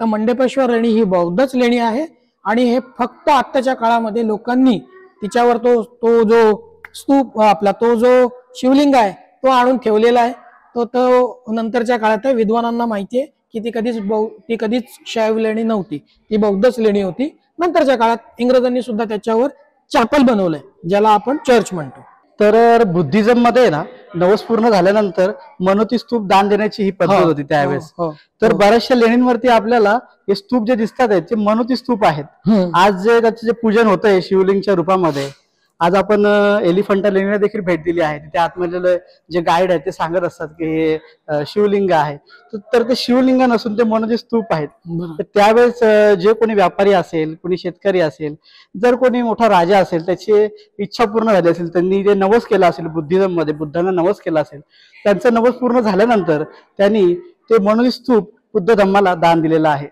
तर मंडेपेश्वर लेणी ही बौद्धच लेणी आहे आणि हे फक्त आत्ताच्या काळामध्ये लोकांनी तिच्यावर तो जो स्तूप आपला तो जो शिवलिंग आहे तो आणून ठेवलेला आहे. तो नंतरच्या काळात विद्वानांना माहिती आहे की ती कधीच शैव लेणी नव्हती, ती बौद्धच लेणी होती. नंतरच्या काळात इंग्रजांनी सुद्धा त्याच्यावर चॅपल बनवलंय ज्याला आपण चर्च म्हणतो. तर बुद्धिझम मध्ये ना नवस पूर्ण झाल्यानंतर मनोती स्तूप दान देण्याची ही पद्धत होती त्यावेळेस. तर बऱ्याचशा लेणींवरती आपल्याला हे स्तूप जे दिसतात आहेत ते मनोती स्तूप आहेत. आज जे त्याचे जे पूजन होत आहे शिवलिंगच्या रूपामध्ये, आज आपण एलिफंटा लेणीला देखील भेट दिली आहे. तिथे आतमधले जे गाईड आहेत ते सांगत असतात की हे शिवलिंग आहे. तर ते शिवलिंग नसून ते मनोती स्तूप आहेत. तर त्यावेळेस जे कोणी व्यापारी असेल, कोणी शेतकरी असेल, जर कोणी मोठा राजा असेल, त्याची इच्छा पूर्ण झाली असेल, त्यांनी जे नवस केला असेल बुद्धिझम मध्ये, बुद्धांना नवस केला असेल, त्यांचा नवस पूर्ण झाल्यानंतर त्यांनी ते मनोती स्तूप बुद्ध धम्माला दान दिलेलं आहे.